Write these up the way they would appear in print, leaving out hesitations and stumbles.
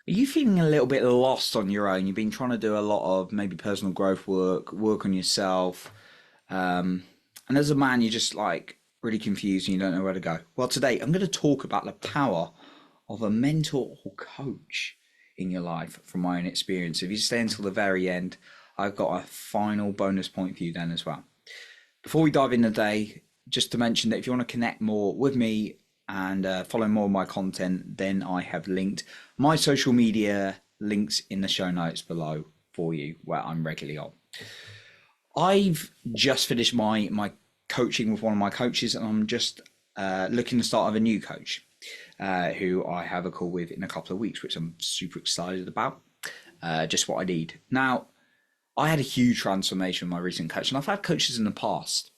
Are you feeling a little bit lost on your own? You've been trying to do a lot of maybe personal growth work, work on yourself, and as a man, you're just like really confused and you don't know where to go. Well, today I'm going to talk about the power of a mentor or coach in your life from my own experience. If you stay until the very end, I've got a final bonus point for you then as well. Before we dive in today, just to mention that if you want to connect more with me and follow more of my content, then I have linked my social media links in the show notes below for you, where I'm regularly on. I've just finished my coaching with one of my coaches, and I'm just looking to start with a new coach who I have a call with in a couple of weeks, which I'm super excited about. Just what I need. Now, I had a huge transformation with my recent coach, and I've had coaches in the past.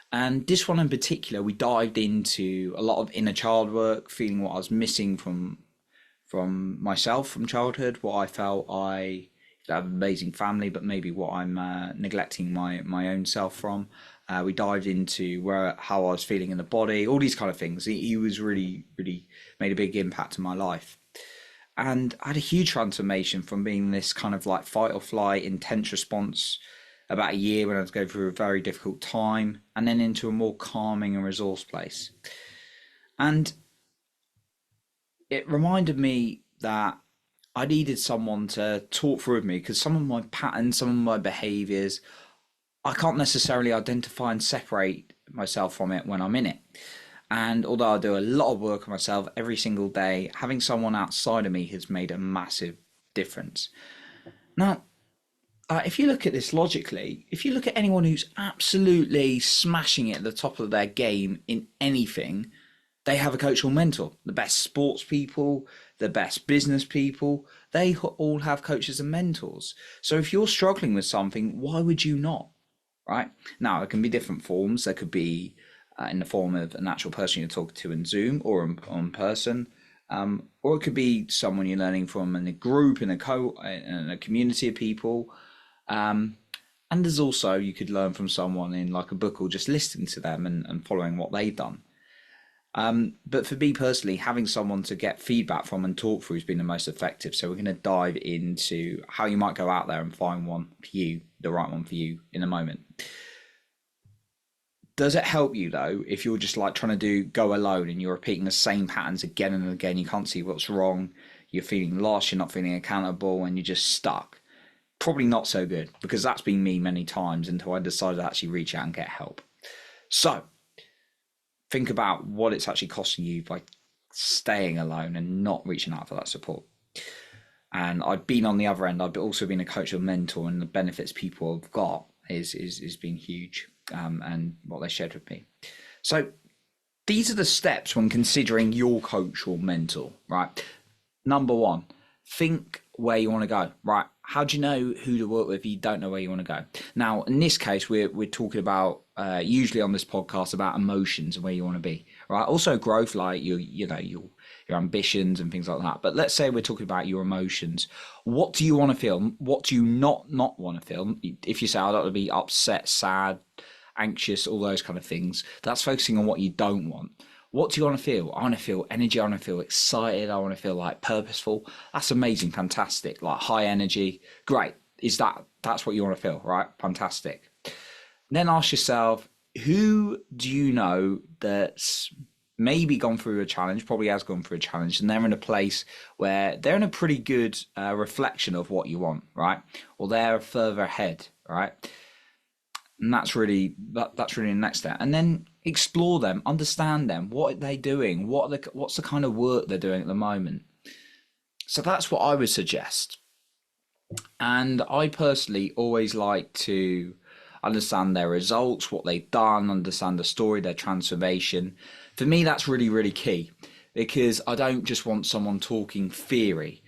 And this one in particular, we dived into a lot of inner child work, feeling what I was missing from myself from childhood, what I felt I have an amazing family, but maybe what I'm neglecting my own self from. We dived into how I was feeling in the body, all these kind of things. He was really made a big impact in my life. And I had a huge transformation from being this kind of like fight or flight, intense response about a year when I was going through a very difficult time, and then into a more calming and resource place. And it reminded me that I needed someone to talk through with me, because some of my patterns, some of my behaviors, I can't necessarily identify and separate myself from it when I'm in it. And although I do a lot of work on myself every single day, having someone outside of me has made a massive difference. Now, if you look at this logically, if you look at anyone who's absolutely smashing it at the top of their game in anything, they have a coach or mentor. The best sports people, the best business people, they all have coaches and mentors. So if you're struggling with something, why would you not? Right? Now, it can be different forms. There could be in the form of an actual person you're talking to in Zoom or on person, or it could be someone you're learning from in a group, in a community of people. And there's also, you could learn from someone in like a book, or just listening to them and following what they've done. But for me personally, having someone to get feedback from and talk through has been the most effective. So we're going to dive into how you might go out there and find one for you, the right one for you, in a moment. Does it help you though, if you're just like trying to go alone and you're repeating the same patterns again and again? You can't see what's wrong, you're feeling lost, you're not feeling accountable, and you're just stuck. Probably not so good, because that's been me many times until I decided to actually reach out and get help. So think about what it's actually costing you by staying alone and not reaching out for that support. And I've been on the other end. I've also been a coach or mentor, and the benefits people have got is been huge, and what they shared with me. So these are the steps when considering your coach or mentor, right? Number one, think where you want to go, right? How do you know who to work with if you don't know where you want to go? Now, in this case, we're talking about usually on this podcast about emotions and where you want to be, right? Also growth, like your ambitions and things like that. But let's say we're talking about your emotions. What do you want to feel? What do you not want to feel? If you say, I don't want to be upset, sad, anxious, all those kind of things, that's focusing on what you don't want. What do you want to feel? I want to feel energy. I want to feel excited. I want to feel like purposeful. That's amazing. Fantastic. Like high energy. Great. That's what you want to feel, right? Fantastic. Then ask yourself, who do you know that's maybe gone through a challenge, probably has gone through a challenge, and they're in a place where they're in a pretty good reflection of what you want, right? Or they're further ahead, right? And that's really the next step. And then explore them, understand them. What are they doing? What's the kind of work they're doing at the moment? So that's what I would suggest. And I personally always like to understand their results, what they've done, understand the story, their transformation. For me, that's really key, because I don't just want someone talking theory.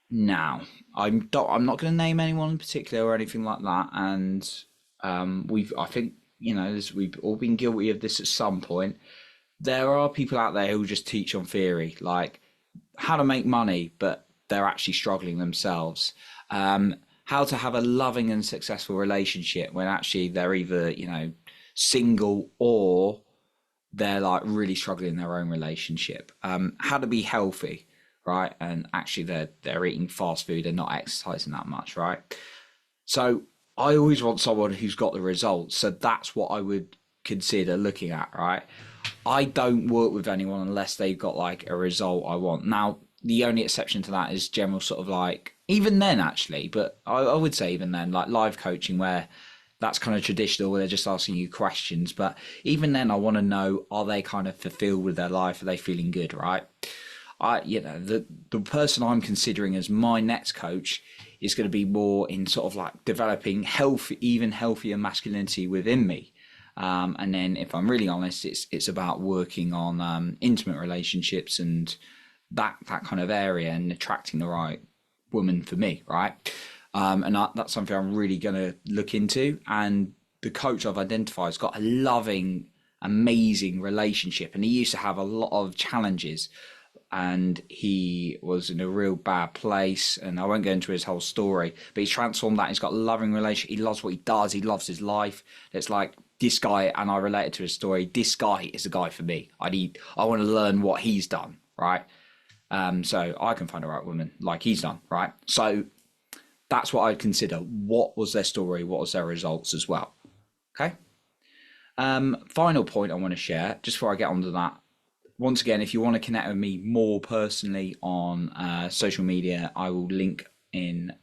Now, I'm not going to name anyone in particular or anything like that. And I think, we've all been guilty of this at some point. There are people out there who just teach on theory, like how to make money, but they're actually struggling themselves. How to have a loving and successful relationship when actually they're either, single, or they're like really struggling in their own relationship. How to be healthy, right? And actually they're eating fast food, they're not exercising that much, right? So I always want someone who's got the results. So that's what I would consider looking at, right? I don't work with anyone unless they've got like a result I want. Now, the only exception to that is general sort of like, even then actually, but I would say even then, like live coaching where that's kind of traditional where they're just asking you questions. But even then, I want to know, are they kind of fulfilled with their life? Are they feeling good, right? The person I'm considering as my next coach is going to be more in sort of like developing health, even healthier masculinity within me. And then, if I'm really honest, it's about working on intimate relationships and that kind of area and attracting the right woman for me, right? That's something I'm really going to look into. And the coach I've identified has got a loving, amazing relationship, and he used to have a lot of challenges and he was in a real bad place, and I won't go into his whole story, but he's transformed that. He's got a loving relationship. He loves what he does. He loves his life. It's like this guy, and I related to his story. This guy is a guy for me. I want to learn what he's done, right? So I can find the right woman like he's done, right? So that's what I'd consider. What was their story? What was their results as well? Okay. Final point I want to share, just before I get onto that. Once again, if you want to connect with me more personally on social media, I will link in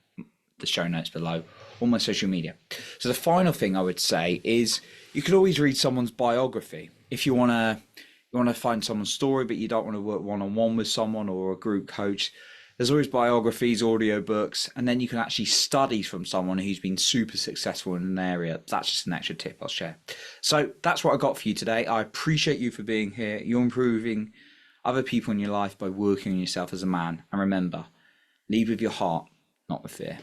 the show notes below all my social media. So the final thing I would say is you could always read someone's biography. If you want to find someone's story, but you don't want to work one-on-one with someone or a group coach, there's always biographies, audiobooks, and then you can actually study from someone who's been super successful in an area. That's just an extra tip I'll share. So that's what I got for you today. I appreciate you for being here. You're improving other people in your life by working on yourself as a man. And remember, lead with your heart, not with fear.